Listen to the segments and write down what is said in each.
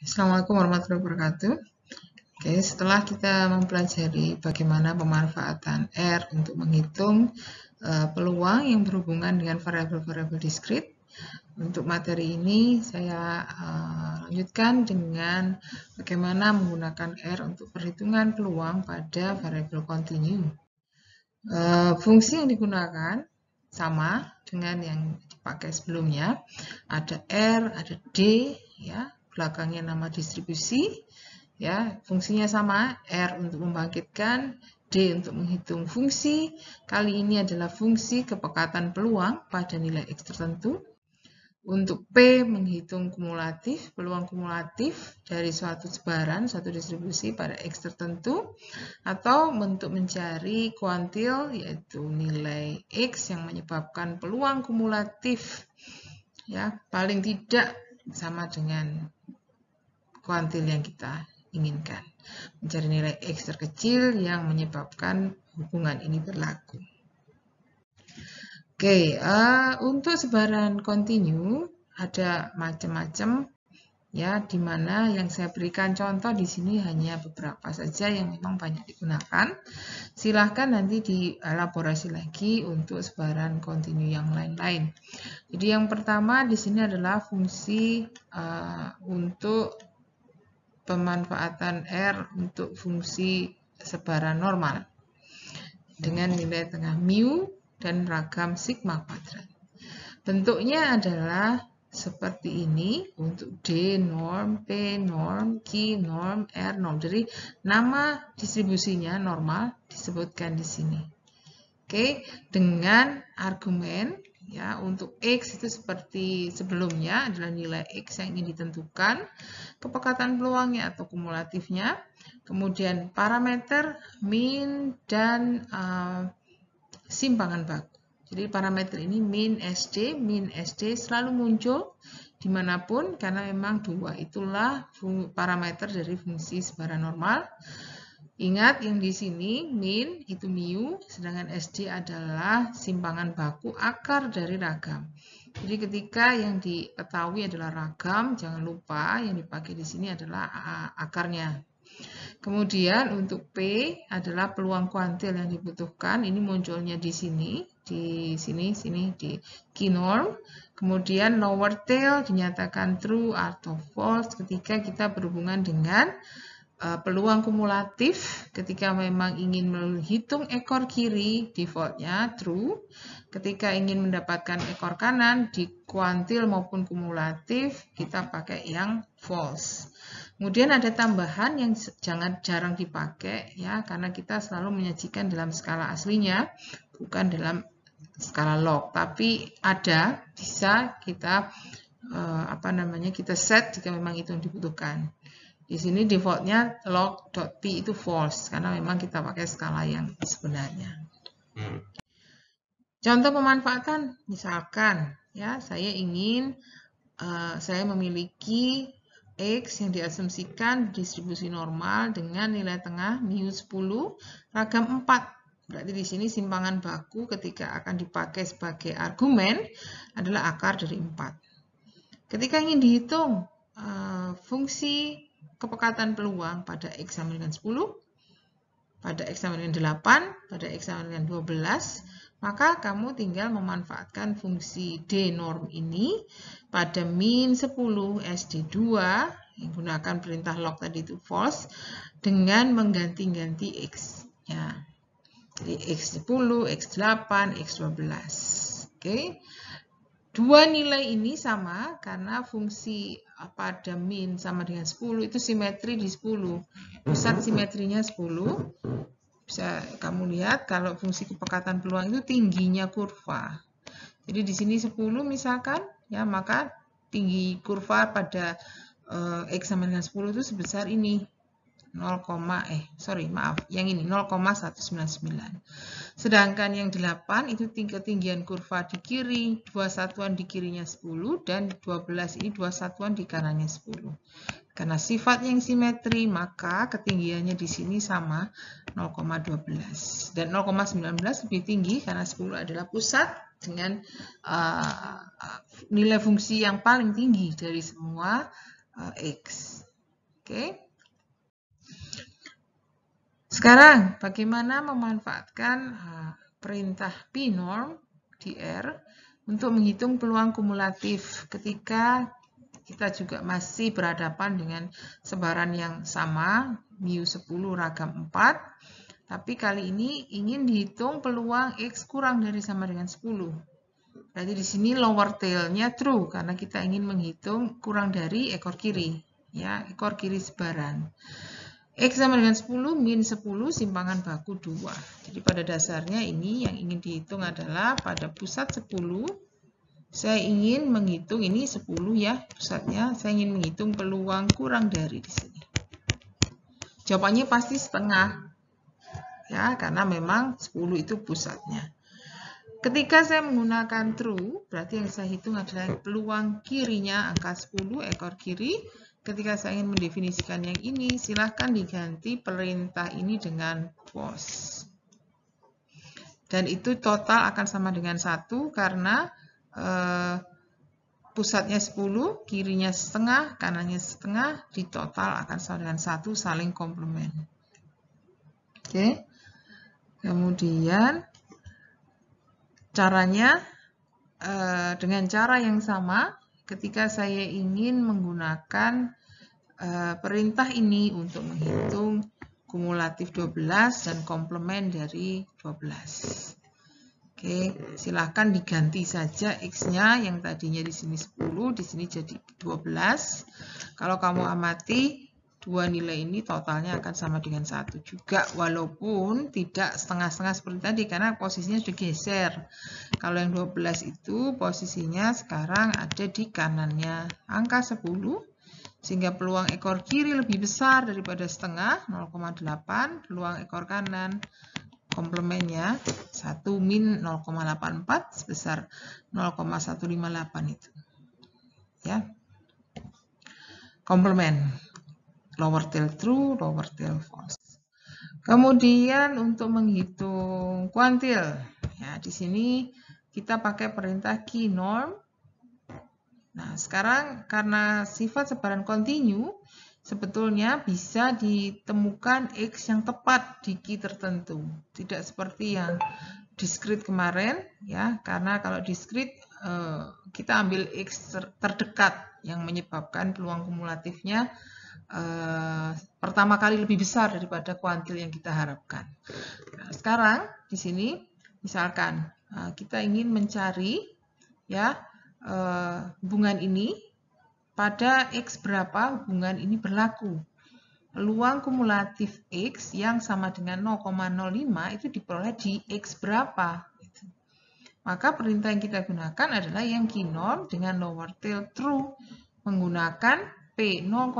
Assalamualaikum warahmatullahi wabarakatuh. Oke, setelah kita mempelajari bagaimana pemanfaatan R untuk menghitung peluang yang berhubungan dengan variabel-variabel diskrit, untuk materi ini saya lanjutkan dengan bagaimana menggunakan R untuk perhitungan peluang pada variabel kontinu. Fungsi yang digunakan sama dengan yang dipakai sebelumnya. Ada R, ada D, ya, belakangnya nama distribusi, ya, fungsinya sama. R untuk membangkitkan, D untuk menghitung fungsi. Kali ini adalah fungsi kepekatan peluang pada nilai X tertentu. Untuk P menghitung kumulatif, peluang kumulatif dari suatu sebaran, suatu distribusi pada X tertentu, atau untuk mencari kuantil yaitu nilai X yang menyebabkan peluang kumulatif, ya, paling tidak sama dengan kuantil yang kita inginkan. Mencari nilai X terkecil yang menyebabkan hubungan ini berlaku. Oke, untuk sebaran kontinu ada macam-macam, ya, di mana yang saya berikan contoh di sini hanya beberapa saja yang memang banyak digunakan. Silahkan nanti dielaborasi lagi untuk sebaran kontinu yang lain-lain. Jadi yang pertama di sini adalah fungsi untuk pemanfaatan R untuk fungsi sebaran normal dengan nilai tengah mu dan ragam sigma kuadrat. Bentuknya adalah seperti ini untuk D norm, P norm, Q norm, R norm. Jadi nama distribusinya normal disebutkan di sini. Oke, dengan argumen, ya, untuk X itu seperti sebelumnya adalah nilai X yang ingin ditentukan, kepekatan peluangnya atau kumulatifnya, kemudian parameter min dan simpangan baku. Jadi parameter ini min SD selalu muncul dimanapun karena memang dua itulah parameter dari fungsi sebaran normal. Ingat yang di sini min itu mu, sedangkan SD adalah simpangan baku akar dari ragam. Jadi ketika yang diketahui adalah ragam, jangan lupa yang dipakai di sini adalah akarnya. Kemudian untuk P adalah peluang kuantil yang dibutuhkan. Ini munculnya di sini, di Q norm. Kemudian lower tail dinyatakan true atau false ketika kita berhubungan dengan peluang kumulatif. Ketika memang ingin menghitung ekor kiri, defaultnya true. Ketika ingin mendapatkan ekor kanan, di kuantil maupun kumulatif, kita pakai yang false. Kemudian ada tambahan yang jarang dipakai, ya, karena kita selalu menyajikan dalam skala aslinya, bukan dalam skala log. Tapi ada, bisa kita kita set jika memang itu yang dibutuhkan. Di sini defaultnya log.p itu false karena memang kita pakai skala yang sebenarnya. Contoh pemanfaatan, misalkan, ya, saya memiliki X yang diasumsikan distribusi normal dengan nilai tengah mu 10, ragam 4. Berarti di sini simpangan baku ketika akan dipakai sebagai argumen adalah akar dari 4. Ketika ingin dihitung fungsi kepekatan peluang pada X sama dengan 10, pada X sama dengan 8, pada X sama dengan 12, maka kamu tinggal memanfaatkan fungsi D norm ini pada min 10 SD2 yang gunakan perintah log tadi itu false dengan mengganti-ganti X. Ya. Jadi X10, X8, X12. Oke. Dua nilai ini sama karena fungsi pada min sama dengan 10 itu simetri di 10. Pusat simetrinya 10. Bisa kamu lihat kalau fungsi kepekatan peluang itu tingginya kurva. Jadi di sini 10 misalkan, ya, maka tinggi kurva pada X sama dengan 10 itu sebesar ini. 0,199. Sedangkan yang 8 itu ketinggian kurva di kiri, 2 satuan di kirinya 10 dan 12 ini 2 satuan di kanannya 10. Karena sifat yang simetri, maka ketinggiannya di sini sama 0,12. Dan 0,19 lebih tinggi karena 10 adalah pusat dengan nilai fungsi yang paling tinggi dari semua X. Oke. Sekarang, bagaimana memanfaatkan perintah pnorm di R untuk menghitung peluang kumulatif ketika kita juga masih berhadapan dengan sebaran yang sama, mu 10 ragam 4, tapi kali ini ingin dihitung peluang X kurang dari sama dengan 10. Berarti di sini lower tail-nya true, karena kita ingin menghitung kurang dari ekor kiri, ya, ekor kiri sebaran. X sama dengan 10, min 10, simpangan baku 2. Jadi pada dasarnya ini yang ingin dihitung adalah pada pusat 10, saya ingin menghitung, ini 10 ya pusatnya, saya ingin menghitung peluang kurang dari di sini. Jawabannya pasti setengah, ya, karena memang 10 itu pusatnya. Ketika saya menggunakan true, berarti yang saya hitung adalah peluang kirinya angka 10, ekor kiri. Ketika saya ingin mendefinisikan yang ini, silahkan diganti perintah ini dengan false. Dan itu total akan sama dengan 1 karena pusatnya 10, kirinya setengah, kanannya setengah, di total akan sama dengan 1, saling komplement. Oke. Kemudian caranya dengan cara yang sama, ketika saya ingin menggunakan perintah ini untuk menghitung kumulatif 12 dan komplement dari 12. Oke, silahkan diganti saja X-nya yang tadinya di sini 10, di sini jadi 12. Kalau kamu amati, dua nilai ini totalnya akan sama dengan 1 juga, walaupun tidak setengah-setengah seperti tadi, karena posisinya sudah geser. Kalau yang 12 itu posisinya sekarang ada di kanannya angka 10, sehingga peluang ekor kiri lebih besar daripada setengah, 0,8, peluang ekor kanan komplemennya 1 min 0,84 sebesar 0,158 itu. Ya. Komplement. Lower tail true, lower tail false. Kemudian untuk menghitung kuantil, ya di sini kita pakai perintah key norm. Nah, sekarang karena sifat sebaran kontinu, sebetulnya bisa ditemukan X yang tepat di key tertentu. Tidak seperti yang discrete kemarin, ya, karena kalau discrete kita ambil X terdekat yang menyebabkan peluang kumulatifnya pertama kali lebih besar daripada kuantil yang kita harapkan. Nah, sekarang di sini misalkan kita ingin mencari, ya, hubungan ini pada X berapa hubungan ini berlaku. Peluang kumulatif X yang sama dengan 0,05 itu diperoleh di X berapa. Maka perintah yang kita gunakan adalah yang key norm dengan lower tail true. Menggunakan P 0,05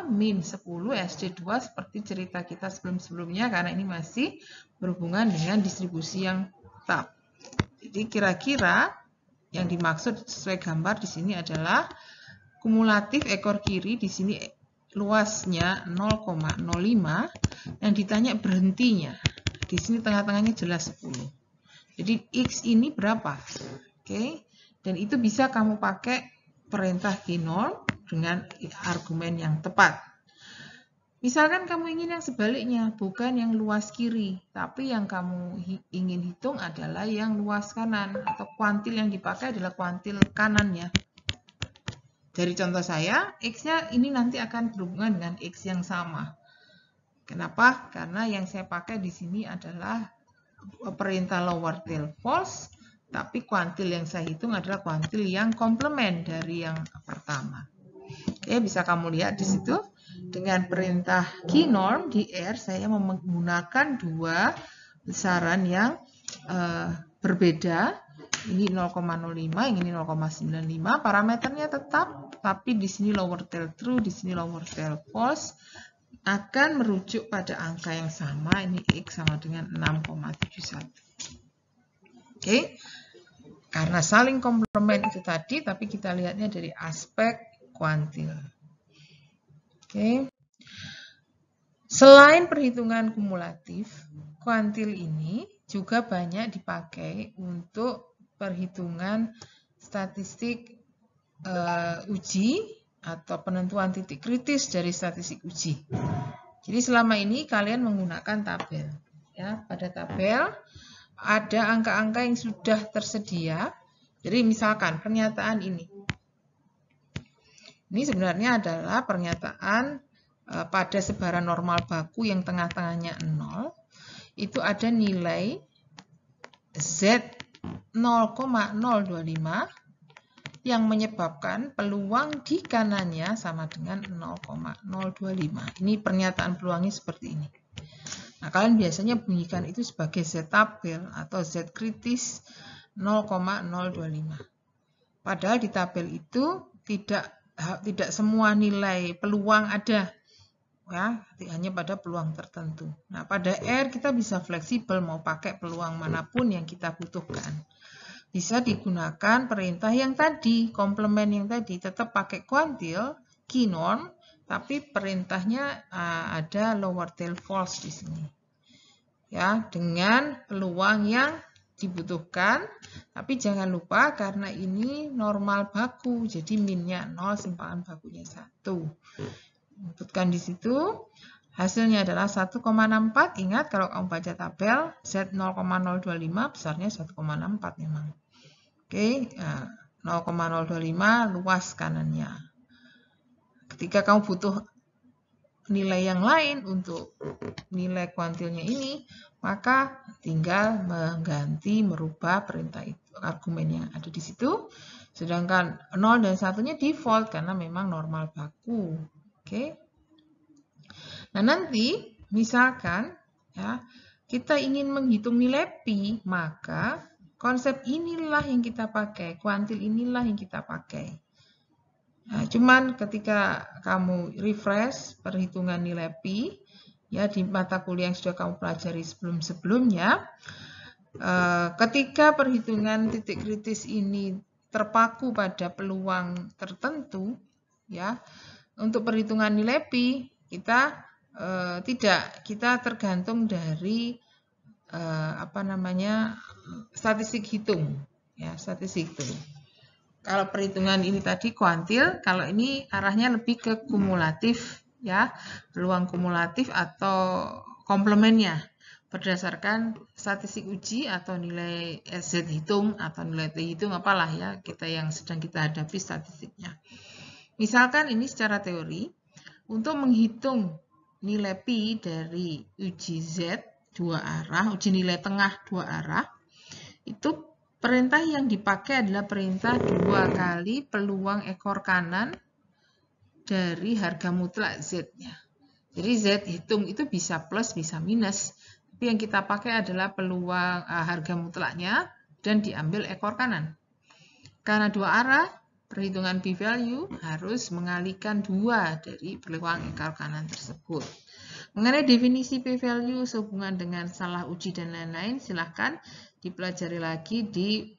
min 10 SD2 seperti cerita kita sebelum-sebelumnya, karena ini masih berhubungan dengan distribusi yang tetap. Jadi kira-kira yang dimaksud sesuai gambar di sini adalah kumulatif ekor kiri di sini luasnya 0,05, yang ditanya berhentinya. Di sini tengah-tengahnya jelas 10. Jadi X ini berapa? Oke. Dan itu bisa kamu pakai perintah key norm dengan argumen yang tepat. Misalkan kamu ingin yang sebaliknya, bukan yang luas kiri, tapi yang kamu ingin hitung adalah yang luas kanan, atau kuantil yang dipakai adalah kuantil kanannya. Dari contoh saya, X-nya ini nanti akan berhubungan dengan X yang sama. Kenapa? Karena yang saya pakai di sini adalah perintah lower tail false, tapi kuantil yang saya hitung adalah kuantil yang komplement dari yang pertama. Oke, bisa kamu lihat di situ. Dengan perintah key norm di R, saya menggunakan dua besaran yang berbeda. Ini 0,05, ini 0,95. Parameternya tetap, tapi di sini lower tail true, di sini lower tail false. Akan merujuk pada angka yang sama. Ini X sama dengan 6,71. Oke. Karena saling komplement itu tadi, tapi kita lihatnya dari aspek kuantil. Oke. Selain perhitungan kumulatif, kuantil ini juga banyak dipakai untuk perhitungan statistik uji atau penentuan titik kritis dari statistik uji. Jadi selama ini kalian menggunakan tabel. Ya, pada tabel ada angka-angka yang sudah tersedia. Jadi misalkan pernyataan ini. Ini sebenarnya adalah pernyataan pada sebaran normal baku yang tengah-tengahnya 0. Itu ada nilai Z 0,025 yang menyebabkan peluang di kanannya sama dengan 0,025. Ini pernyataan peluangnya seperti ini. Nah, kalian biasanya bunyikan itu sebagai Z tabel atau Z kritis 0,025. Padahal di tabel itu tidak semua nilai peluang ada. Ya, hanya pada peluang tertentu. Nah, pada R kita bisa fleksibel mau pakai peluang manapun yang kita butuhkan. Bisa digunakan perintah yang tadi, komplement yang tadi, tetap pakai kuantil, key norm, tapi perintahnya ada lower tail false di sini. Ya, dengan peluang yang dibutuhkan, tapi jangan lupa karena ini normal baku, jadi minnya 0, simpangan bakunya 1. Inputkan di situ, hasilnya adalah 1,64. Ingat kalau kamu baca tabel, Z 0,025 besarnya 1,64 memang. Oke, 0,025 luas kanannya. Ketika kamu butuh nilai yang lain untuk nilai kuantilnya ini, maka tinggal merubah perintah itu, argumennya ada di situ. Sedangkan 0 dan 1-nya default karena memang normal baku. Oke. Nah, nanti misalkan ya, kita ingin menghitung nilai pi, maka konsep inilah yang kita pakai, kuantil inilah yang kita pakai. Nah, cuman ketika kamu refresh perhitungan nilai pi, ya di mata kuliah yang sudah kamu pelajari sebelum-sebelumnya, ketika perhitungan titik kritis ini terpaku pada peluang tertentu, ya untuk perhitungan nilai pi kita kita tergantung dari statistik hitung, ya statistik hitung. Kalau perhitungan ini tadi kuantil, kalau ini arahnya lebih ke kumulatif, ya peluang kumulatif atau komplemennya berdasarkan statistik uji atau nilai Z hitung atau nilai T hitung apalah ya yang sedang kita hadapi statistiknya. Misalkan ini secara teori untuk menghitung nilai pi dari uji Z dua arah, uji nilai tengah dua arah, itu perintah yang dipakai adalah perintah 2 kali peluang ekor kanan dari harga mutlak Z-nya. Jadi Z hitung itu bisa plus, bisa minus. Tapi yang kita pakai adalah peluang harga mutlaknya dan diambil ekor kanan. Karena dua arah, perhitungan p-value harus mengalihkan 2 dari peluang ekor kanan tersebut. Mengenai definisi p-value sehubungan dengan salah uji dan lain-lain, silahkan dipelajari lagi di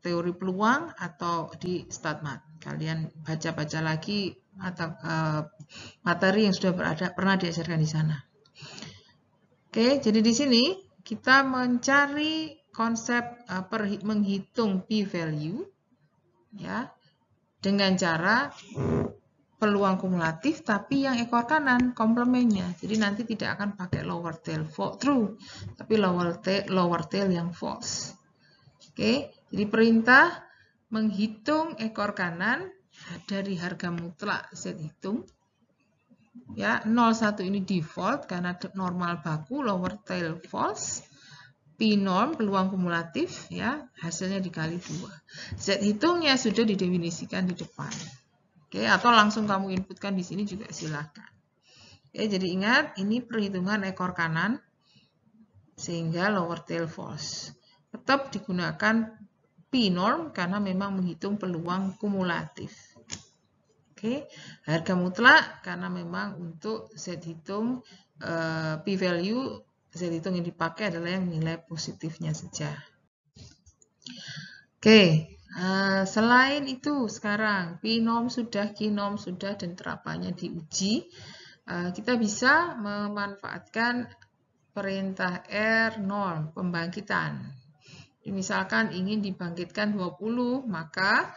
teori peluang atau di StatMat. Kalian baca-baca lagi atau materi yang sudah pernah diajarkan di sana. Oke, jadi di sini kita mencari konsep menghitung p-value ya dengan cara peluang kumulatif tapi yang ekor kanan komplemennya. Jadi nanti tidak akan pakai lower tail true, tapi lower tail yang false. Oke, jadi perintah menghitung ekor kanan dari harga mutlak Z hitung. Ya, 01 ini default karena normal baku, lower tail false. P norm peluang kumulatif ya, hasilnya dikali 2. Z hitungnya sudah didefinisikan di depan. Oke, atau langsung kamu inputkan di sini juga silakan. Oke, jadi ingat ini perhitungan ekor kanan sehingga lower tail false. Tetap digunakan P norm karena memang menghitung peluang kumulatif. Oke, harga mutlak karena memang untuk Z hitung p-value Z hitung yang dipakai adalah yang nilai positifnya saja. Oke. Selain itu sekarang P-norm sudah, Q-norm sudah, dan terapannya diuji. Kita bisa memanfaatkan perintah R-norm, pembangkitan. Misalkan ingin dibangkitkan 20, maka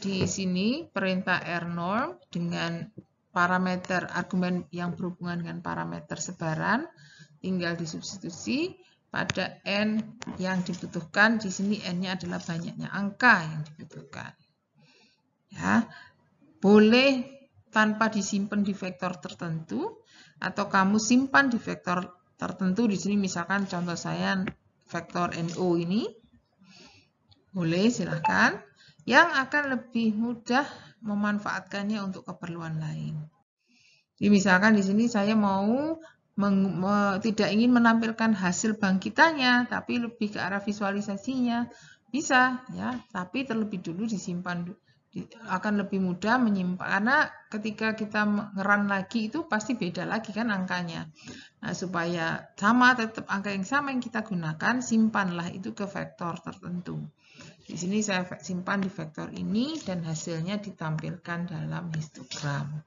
di sini perintah rnorm dengan parameter argumen yang berhubungan dengan parameter sebaran tinggal disubstitusi pada n yang dibutuhkan. Di sini n-nya adalah banyaknya angka yang dibutuhkan. Ya, boleh tanpa disimpan di vektor tertentu atau kamu simpan di vektor tertentu. Di sini misalkan contoh saya vektor NO ini. Boleh, silahkan. Yang akan lebih mudah memanfaatkannya untuk keperluan lain. Jadi misalkan di sini saya mau tidak ingin menampilkan hasil bangkitannya, tapi lebih ke arah visualisasinya. Bisa, ya, tapi terlebih dulu disimpan. Akan lebih mudah menyimpan, karena ketika kita ngeran lagi itu pasti beda lagi kan angkanya. Nah, supaya sama, tetap angka yang sama yang kita gunakan, simpanlah itu ke vektor tertentu. Di sini saya simpan di vektor ini dan hasilnya ditampilkan dalam histogram.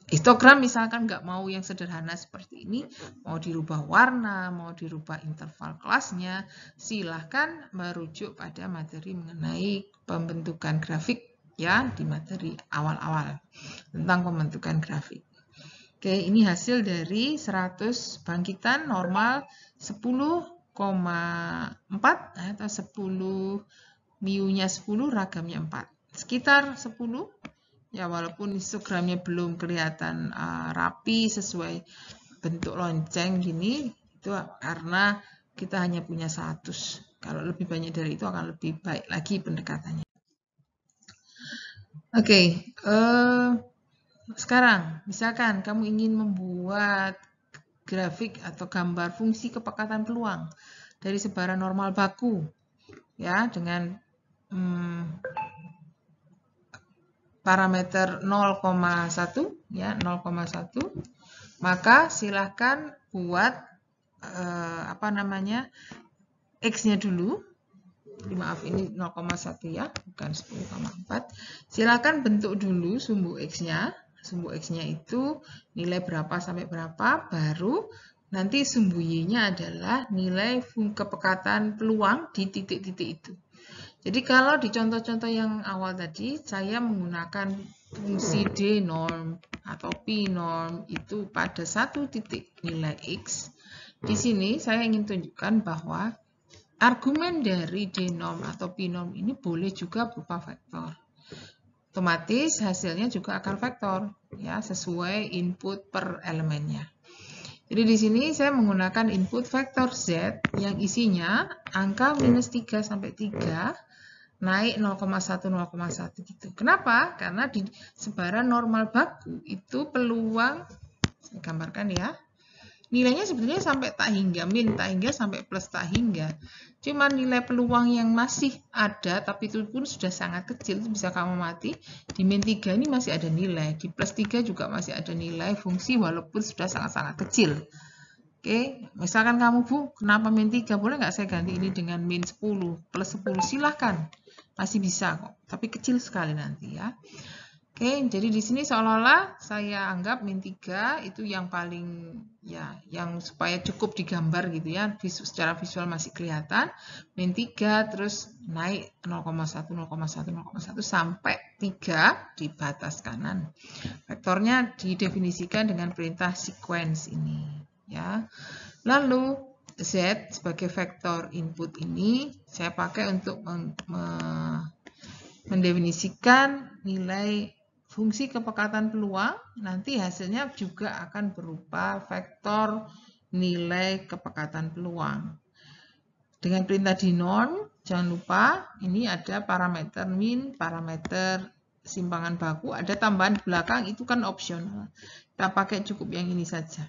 Histogram misalkan nggak mau yang sederhana seperti ini, mau dirubah warna, mau dirubah interval kelasnya, silahkan merujuk pada materi mengenai pembentukan grafik ya di materi awal-awal tentang pembentukan grafik. Oke, ini hasil dari 100 bangkitan normal 10,4 atau 10 mu-nya 10, ragamnya 4. Sekitar 10. Ya, walaupun histogramnya belum kelihatan rapi sesuai bentuk lonceng gini, itu karena kita hanya punya 100. Kalau lebih banyak dari itu akan lebih baik lagi pendekatannya. Oke, sekarang misalkan kamu ingin membuat grafik atau gambar fungsi kepekatan peluang dari sebaran normal baku ya dengan parameter 0,1 ya 0,1, maka silahkan buat x-nya dulu. Maaf, ini 0,1 ya, bukan 10,4. Silahkan bentuk dulu sumbu x-nya. Sumbu x-nya itu nilai berapa sampai berapa, baru nanti sumbu y-nya adalah nilai kepekatan peluang di titik-titik itu. Jadi kalau di contoh-contoh yang awal tadi, saya menggunakan fungsi d norm atau p norm itu pada satu titik nilai x. Di sini saya ingin tunjukkan bahwa argumen dari d norm atau p norm ini boleh juga berupa vektor. Otomatis hasilnya juga akan vektor, ya, sesuai input per elemennya. Jadi di sini saya menggunakan input vektor z yang isinya angka minus 3 sampai 3 naik 0,1 gitu. Kenapa? Karena di sebaran normal baku itu peluang, saya gambarkan ya, nilainya sebetulnya sampai tak hingga, min tak hingga sampai plus tak hingga. Cuma nilai peluang yang masih ada, tapi itu pun sudah sangat kecil, itu bisa kamu mati. Di min 3 ini masih ada nilai, di plus 3 juga masih ada nilai fungsi walaupun sudah sangat-sangat kecil. Oke, misalkan kamu, Bu, kenapa min 3? Boleh nggak saya ganti ini dengan min 10, plus 10? Silahkan, masih bisa kok, tapi kecil sekali nanti ya. Oke, jadi di sini seolah-olah saya anggap min 3 itu yang paling, ya, yang supaya cukup digambar gitu ya, secara visual masih kelihatan. Min 3 terus naik 0,1, 0,1, 0,1 sampai 3 di batas kanan. Vektornya didefinisikan dengan perintah sequence ini. Ya. Lalu Z sebagai vektor input ini saya pakai untuk mendefinisikan nilai fungsi kepekatan peluang, nanti hasilnya juga akan berupa vektor nilai kepekatan peluang. Dengan perintah dinorm, jangan lupa ini ada parameter min, parameter simpangan baku, ada tambahan di belakang, itu kan opsional. Kita pakai cukup yang ini saja.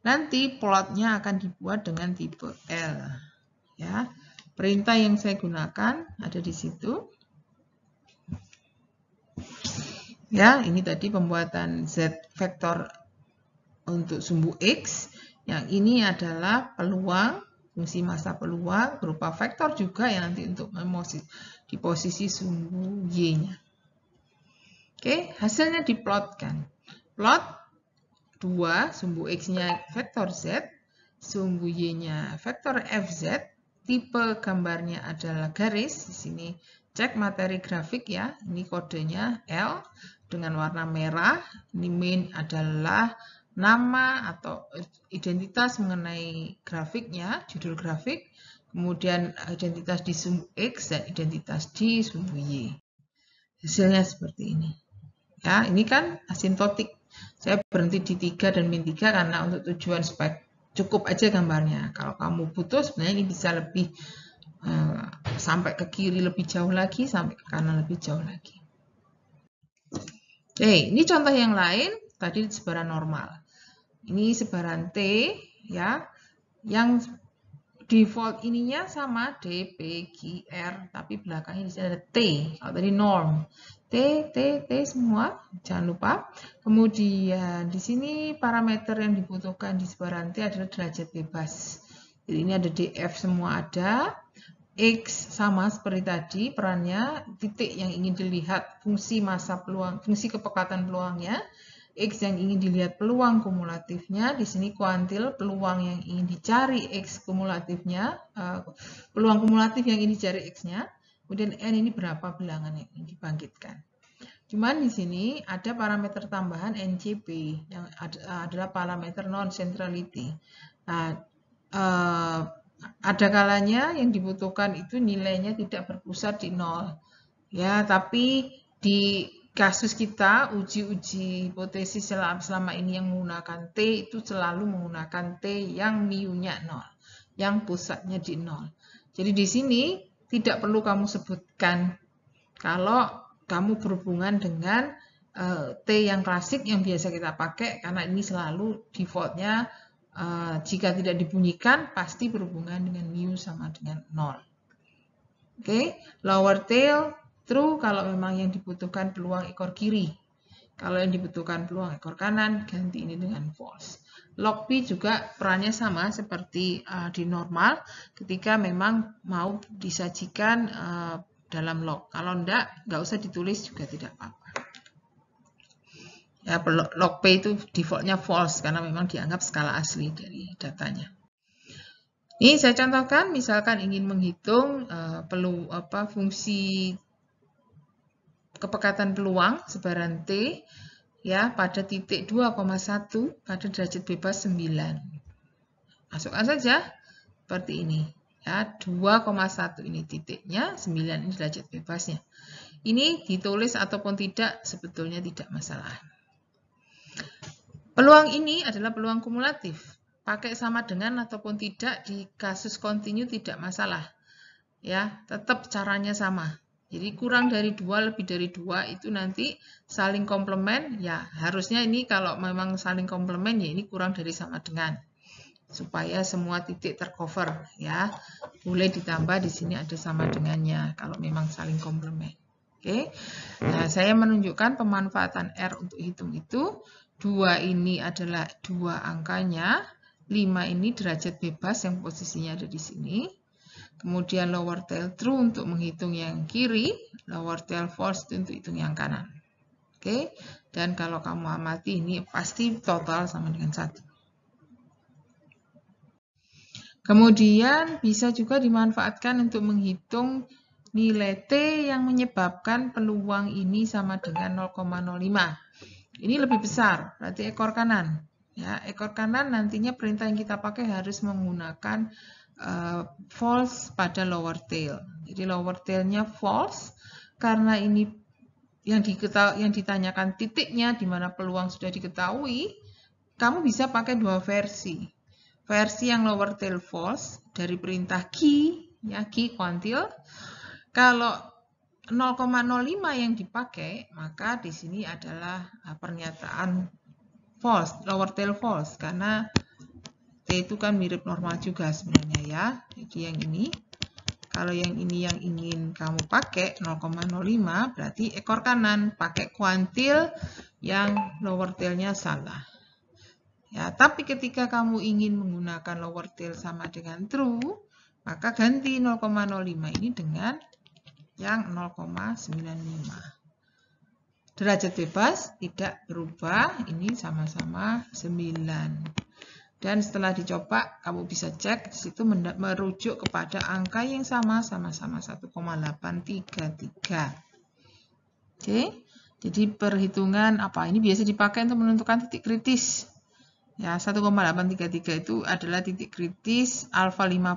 Nanti plotnya akan dibuat dengan tipe L. Ya, perintah yang saya gunakan ada di situ. Ya, ini tadi pembuatan Z vektor untuk sumbu X. Yang ini adalah peluang, fungsi massa peluang berupa vektor juga yang nanti untuk di posisi sumbu Y-nya. Oke, hasilnya diplotkan. Plot 2, sumbu X-nya vektor Z, sumbu Y-nya vektor FZ, tipe gambarnya adalah garis. Di sini cek materi grafik ya. Ini kodenya L dengan warna merah. Ini main adalah nama atau identitas mengenai grafiknya, judul grafik. Kemudian identitas di sumbu X dan identitas di sumbu Y. Hasilnya seperti ini. Ya, ini kan asintotik. Saya berhenti di 3 dan min 3 karena untuk tujuan supaya cukup aja gambarnya. Kalau kamu butuh sebenarnya ini bisa lebih sampai ke kiri lebih jauh lagi, sampai ke kanan lebih jauh lagi. Oke, ini contoh yang lain. Tadi sebaran normal. Ini sebaran T ya. Yang default ininya sama D, P, Q, R, tapi belakangnya di sini ada T. Kalau tadi norm. T semua, jangan lupa. Kemudian di sini parameter yang dibutuhkan di sebaran T adalah derajat bebas. Jadi ini ada DF semua ada. X sama seperti tadi perannya, titik yang ingin dilihat fungsi massa peluang, fungsi kepekatan peluangnya. X yang ingin dilihat peluang kumulatifnya, di sini kuantil peluang yang ingin dicari X kumulatifnya, peluang kumulatif yang ingin dicari X-nya, kemudian N ini berapa bilangan yang ingin dibangkitkan. Cuman di sini ada parameter tambahan NCP yang adalah parameter non-centrality. Nah, ada kalanya yang dibutuhkan itu nilainya tidak berpusat di 0. Ya, tapi di kasus kita, uji-uji hipotesis selama ini yang menggunakan T itu selalu menggunakan T yang mu-nya 0, yang pusatnya di 0. Jadi di sini tidak perlu kamu sebutkan kalau kamu berhubungan dengan T yang klasik yang biasa kita pakai, karena ini selalu defaultnya jika tidak dibunyikan pasti berhubungan dengan mu sama dengan 0. Oke, lower tail true kalau memang yang dibutuhkan peluang ekor kiri. Kalau yang dibutuhkan peluang ekor kanan, ganti ini dengan false. Log P juga perannya sama seperti di normal ketika memang mau disajikan dalam log. Kalau enggak usah ditulis juga tidak apa-apa. Ya, log P itu defaultnya false karena memang dianggap skala asli dari datanya. Ini saya contohkan, misalkan ingin menghitung fungsi kepekatan peluang sebaran T ya pada titik 2,1 pada derajat bebas 9. Masukkan saja seperti ini. Ya, 2,1 ini titiknya, 9 ini derajat bebasnya. Ini ditulis ataupun tidak sebetulnya tidak masalah. Peluang ini adalah peluang kumulatif. Pakai sama dengan ataupun tidak di kasus kontinu tidak masalah. Ya, tetap caranya sama. Jadi kurang dari 2, lebih dari 2 itu nanti saling komplement. Ya, harusnya ini kalau memang saling komplement ya ini kurang dari sama dengan. Supaya semua titik tercover ya. Boleh ditambah di sini ada sama dengannya kalau memang saling komplement. Oke. Nah, saya menunjukkan pemanfaatan R untuk hitung itu. 2 ini adalah 2 angkanya. 5 ini derajat bebas yang posisinya ada di sini. Kemudian lower tail true untuk menghitung yang kiri, lower tail false untuk hitung yang kanan. Oke, dan kalau kamu amati ini pasti total sama dengan 1. Kemudian bisa juga dimanfaatkan untuk menghitung nilai T yang menyebabkan peluang ini sama dengan 0,05. Ini lebih besar, berarti ekor kanan. Ya, ekor kanan nantinya perintah yang kita pakai harus menggunakan false pada lower tail. Jadi lower tailnya false karena ini yang ditanyakan titiknya di mana peluang sudah diketahui. Kamu bisa pakai 2 versi. Versi yang lower tail false dari perintah key, ya key kuantil. Kalau 0,05 yang dipakai, maka di sini adalah pernyataan false, lower tail false, karena T itu kan mirip normal juga sebenarnya ya. Jadi yang ini, kalau yang ini yang ingin kamu pakai 0,05, berarti ekor kanan pakai kuantil yang lower tailnya salah. Ya, tapi ketika kamu ingin menggunakan lower tail sama dengan true, maka ganti 0,05 ini dengan yang 0,95. Derajat bebas tidak berubah, ini sama-sama 9. Dan setelah dicoba, kamu bisa cek, di situ merujuk kepada angka yang sama-sama 1,833. Oke, jadi perhitungan apa? Ini biasa dipakai untuk menentukan titik kritis. Ya, 1,833 itu adalah titik kritis alfa 5%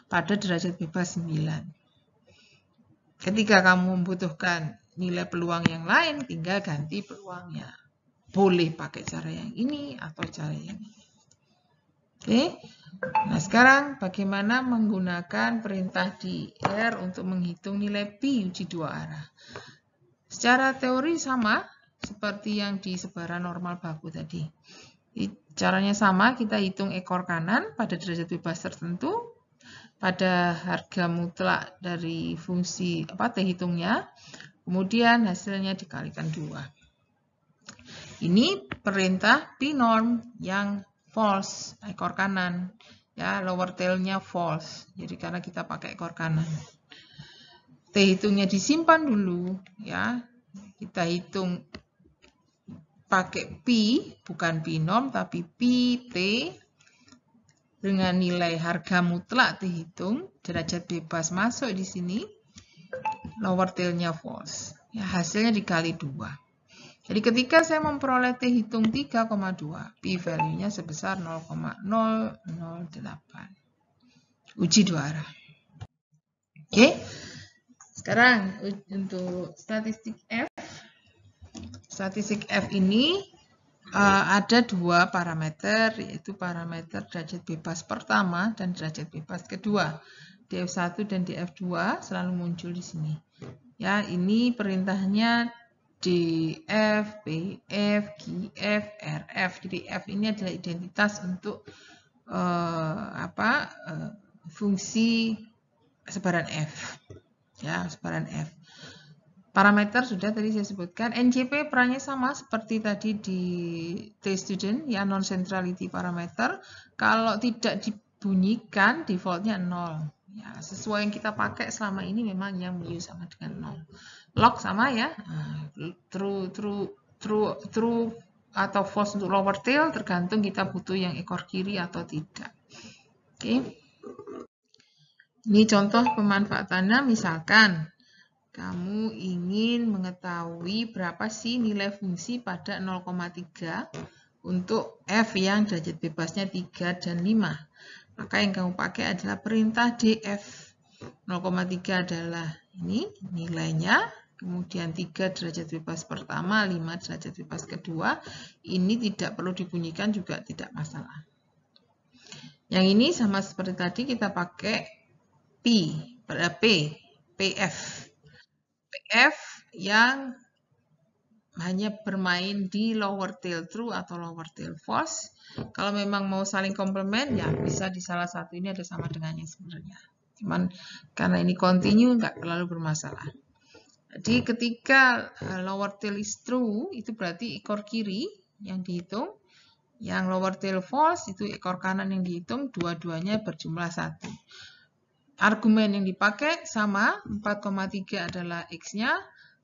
pada derajat bebas 9. Ketika kamu membutuhkan nilai peluang yang lain, tinggal ganti peluangnya. Boleh pakai cara yang ini atau cara yang ini. Oke. Nah, sekarang bagaimana menggunakan perintah dir untuk menghitung nilai pi uji dua arah? Secara teori sama seperti yang di sebaran normal baku tadi. Caranya sama, kita hitung ekor kanan pada derajat bebas tertentu, pada harga mutlak dari fungsi t hitungnya, kemudian hasilnya dikalikan 2. Ini perintah pi norm yang false, ekor kanan. Ya, lower tail-nya false. Jadi karena kita pakai ekor kanan. T hitungnya disimpan dulu, ya. Kita hitung pakai pi, bukan pi norm, tapi pi t dengan nilai harga mutlak dihitung, derajat bebas masuk di sini, lower tail-nya false. Ya, hasilnya dikali 2. Jadi ketika saya memperoleh t hitung 3,2, pi value-nya sebesar 0,008. Uji dua arah. Oke. Sekarang untuk statistik F. Statistik F ini ada 2 parameter, yaitu parameter derajat bebas pertama dan derajat bebas kedua. df1 dan df2 selalu muncul di sini. Ya, ini perintahnya df, bf, gf, rf. Jadi f ini adalah identitas untuk fungsi sebaran f. Ya, sebaran f. Parameter sudah tadi saya sebutkan. NJP perannya sama seperti tadi di T-student, ya, non-centrality parameter. Kalau tidak dibunyikan, defaultnya 0. Ya, sesuai yang kita pakai selama ini memang yang mu sama dengan 0. Log sama ya, true atau false untuk lower tail, tergantung kita butuh yang ekor kiri atau tidak. Oke. Ini contoh pemanfaatannya, misalkan kamu ingin mengetahui berapa sih nilai fungsi pada 0,3 untuk f yang derajat bebasnya 3 dan 5. Maka yang kamu pakai adalah perintah df. 0,3 adalah ini nilainya, kemudian 3 derajat bebas pertama, 5 derajat bebas kedua. Ini tidak perlu dibunyikan juga tidak masalah. Yang ini sama seperti tadi kita pakai PF. PF yang hanya bermain di lower tail true atau lower tail false. Kalau memang mau saling komplement, ya bisa di salah satu ini ada sama dengannya sebenarnya. Cuman karena ini continue, nggak terlalu bermasalah. Jadi ketika lower tail is true, itu berarti ekor kiri yang dihitung. Yang lower tail false, itu ekor kanan yang dihitung, dua-duanya berjumlah 1. Argumen yang dipakai sama, 4,3 adalah X-nya,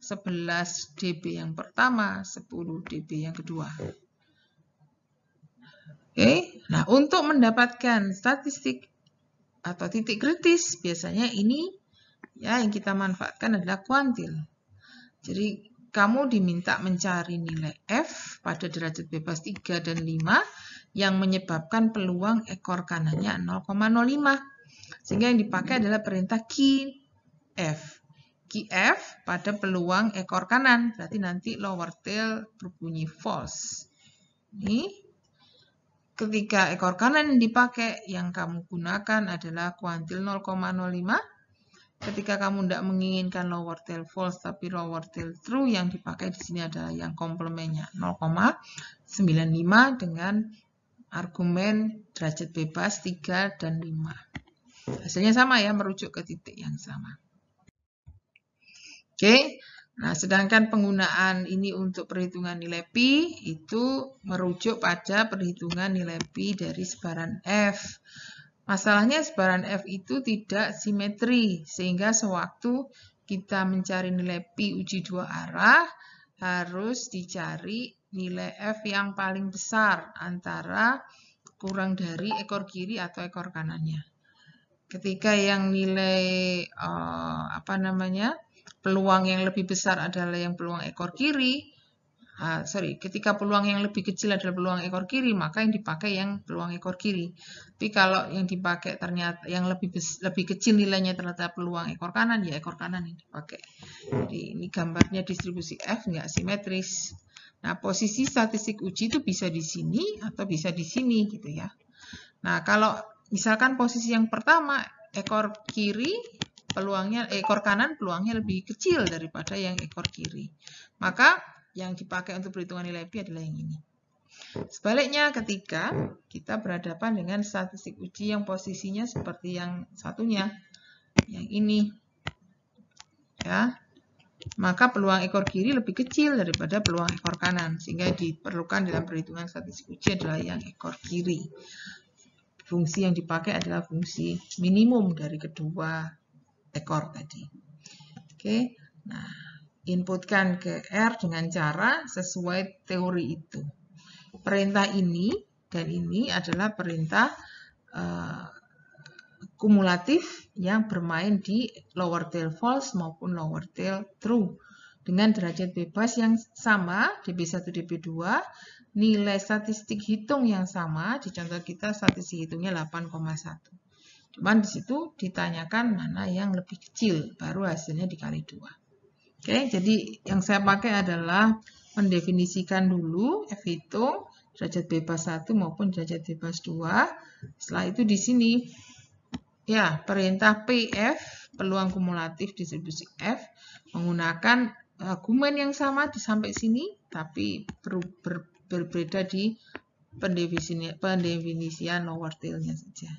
11 dB yang pertama, 10 dB yang kedua. Oke, nah untuk mendapatkan statistik atau titik kritis, biasanya ini ya yang kita manfaatkan adalah kuantil. Jadi kamu diminta mencari nilai F pada derajat bebas 3 dan 5 yang menyebabkan peluang ekor kanannya 0,05. Sehingga yang dipakai adalah perintah QF. QF pada peluang ekor kanan. Berarti nanti lower tail berbunyi false. Ini ketika ekor kanan yang dipakai, yang kamu gunakan adalah kuantil 0,05. Ketika kamu tidak menginginkan lower tail false tapi lower tail true, yang dipakai di sini adalah yang komplemennya 0,95 dengan argumen derajat bebas 3 dan 5. Hasilnya sama ya, merujuk ke titik yang sama. Oke, nah sedangkan penggunaan ini untuk perhitungan nilai pi itu merujuk pada perhitungan nilai pi dari sebaran F. Masalahnya sebaran F itu tidak simetri, sehingga sewaktu kita mencari nilai pi uji dua arah, harus dicari nilai F yang paling besar antara kurang dari ekor kiri atau ekor kanannya. Ketika yang nilai peluang yang lebih besar adalah yang peluang ekor kiri, ketika peluang yang lebih kecil adalah peluang ekor kiri, maka yang dipakai yang peluang ekor kiri. Tapi kalau yang dipakai ternyata yang lebih kecil nilainya ternyata peluang ekor kanan, ya ekor kanan yang dipakai. Jadi ini gambarnya distribusi F nggak simetris. Nah, posisi statistik uji itu bisa di sini atau bisa di sini gitu ya. Nah, kalau misalkan posisi yang pertama ekor kanan peluangnya lebih kecil daripada yang ekor kiri. Maka yang dipakai untuk perhitungan nilai P adalah yang ini. Sebaliknya ketika kita berhadapan dengan statistik uji yang posisinya seperti yang satunya, yang ini. Ya. Maka peluang ekor kiri lebih kecil daripada peluang ekor kanan, sehingga diperlukan dalam perhitungan statistik uji adalah yang ekor kiri. Fungsi yang dipakai adalah fungsi minimum dari kedua ekor tadi. Oke, nah inputkan ke R dengan cara sesuai teori itu. Perintah ini dan ini adalah perintah kumulatif yang bermain di lower tail false maupun lower tail true dengan derajat bebas yang sama, db1, db2, nilai statistik hitung yang sama, di contoh kita statistik hitungnya 8,1. Cuman di situ ditanyakan mana yang lebih kecil, baru hasilnya dikali 2. Oke, jadi yang saya pakai adalah mendefinisikan dulu F hitung, derajat bebas 1 maupun derajat bebas 2. Setelah itu di sini, ya, perintah PF, peluang kumulatif distribusi F, menggunakan argumen yang sama sampai sini, tapi berbeda di pendefinisian lower tail-nya saja.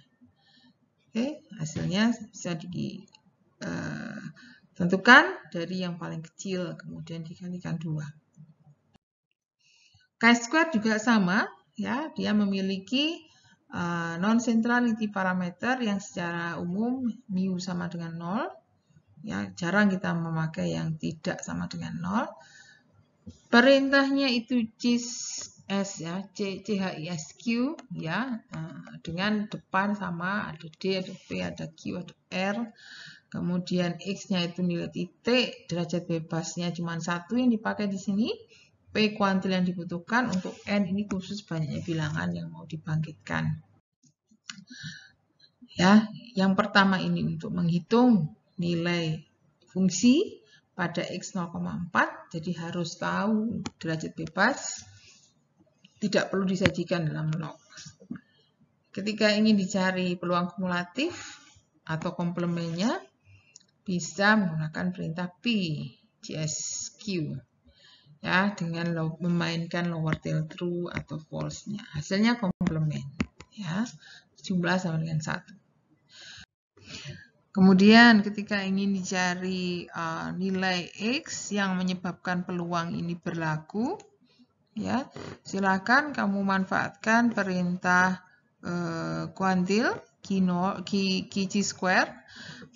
Oke, hasilnya bisa ditentukan dari yang paling kecil, kemudian dikalikan 2. Chi-square juga sama, ya, dia memiliki non-centrality parameter yang secara umum mu sama dengan 0. Ya, jarang kita memakai yang tidak sama dengan 0. Perintahnya itu CHISQ ya, dengan depan sama, ada D, ada P, ada Q, ada R. Kemudian X-nya itu nilai titik, derajat bebasnya cuma 1 yang dipakai di sini. P kuantil yang dibutuhkan, untuk N ini khusus banyaknya bilangan yang mau dibangkitkan. Ya, yang pertama ini untuk menghitung nilai fungsi pada X 0,4, jadi harus tahu derajat bebas, tidak perlu disajikan dalam log. Ketika ingin dicari peluang kumulatif atau komplemennya, bisa menggunakan perintah P, CSQ, ya, dengan memainkan lower tail true atau false-nya. Hasilnya komplement, ya, jumlah sama dengan 1. Kemudian ketika ingin dicari nilai X yang menyebabkan peluang ini berlaku, ya, silakan kamu manfaatkan perintah kuantil chi-square.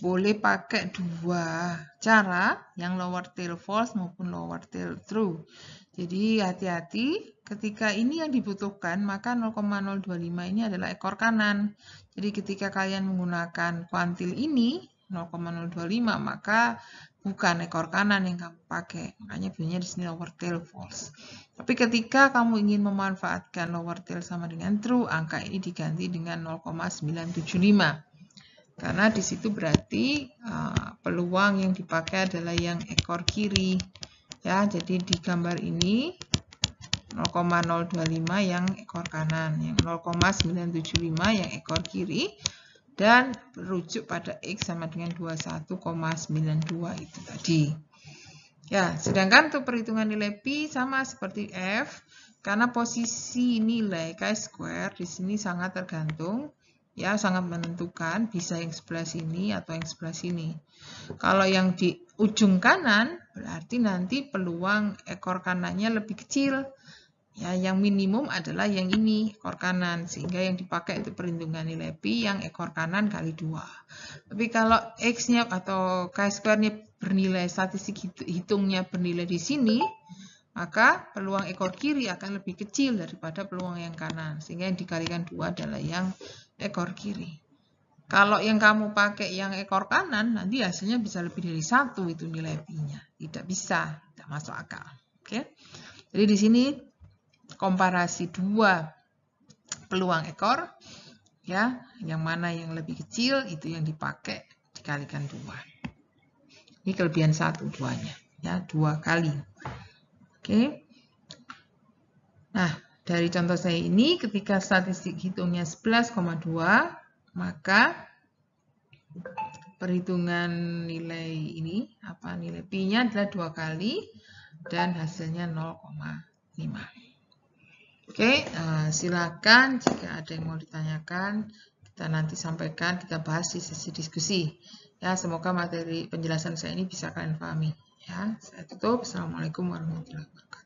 Boleh pakai 2 cara, yang lower tail false maupun lower tail true. Jadi hati-hati, ketika ini yang dibutuhkan, maka 0,025 ini adalah ekor kanan. Jadi ketika kalian menggunakan kuantil ini, 0,025, maka bukan ekor kanan yang kamu pakai. Makanya bunyinya di sini lower tail false. Tapi ketika kamu ingin memanfaatkan lower tail sama dengan true, angka ini diganti dengan 0,975. Karena di situ berarti peluang yang dipakai adalah yang ekor kiri. Ya, jadi di gambar ini 0,025 yang ekor kanan, yang 0,975 yang ekor kiri, dan berujuk pada X sama dengan 21,92 itu tadi. Ya, sedangkan untuk perhitungan nilai P sama seperti F, karena posisi nilai chi-square di sini sangat tergantung, ya, sangat menentukan, bisa yang sebelah sini atau yang sebelah sini. Kalau yang di ujung kanan, berarti nanti peluang ekor kanannya lebih kecil. Ya, yang minimum adalah yang ini, ekor kanan, sehingga yang dipakai untuk perhitungan nilai P yang ekor kanan kali 2. Tapi kalau X-nya atau chi-square-nya bernilai, statistik hitungnya bernilai di sini, maka peluang ekor kiri akan lebih kecil daripada peluang yang kanan. Sehingga yang dikalikan 2 adalah yang ekor kiri. Kalau yang kamu pakai yang ekor kanan, nanti hasilnya bisa lebih dari 1 itu nilai pi-nya. Tidak bisa, tidak masuk akal. Oke. Jadi di sini komparasi 2 peluang ekor, ya, yang mana yang lebih kecil itu yang dipakai dikalikan 2. Ini kelebihan 1 2-nya, ya, 2 kali. Oke. Nah, dari contoh saya ini ketika statistik hitungnya 11,2, maka perhitungan nilai ini, nilai pi-nya adalah 2 kali dan hasilnya 0,5. Oke, silakan jika ada yang mau ditanyakan, kita nanti sampaikan, kita bahas di sesi diskusi. Ya, semoga materi penjelasan saya ini bisa kalian pahami. Ya, saya tutup. Assalamualaikum warahmatullahi wabarakatuh.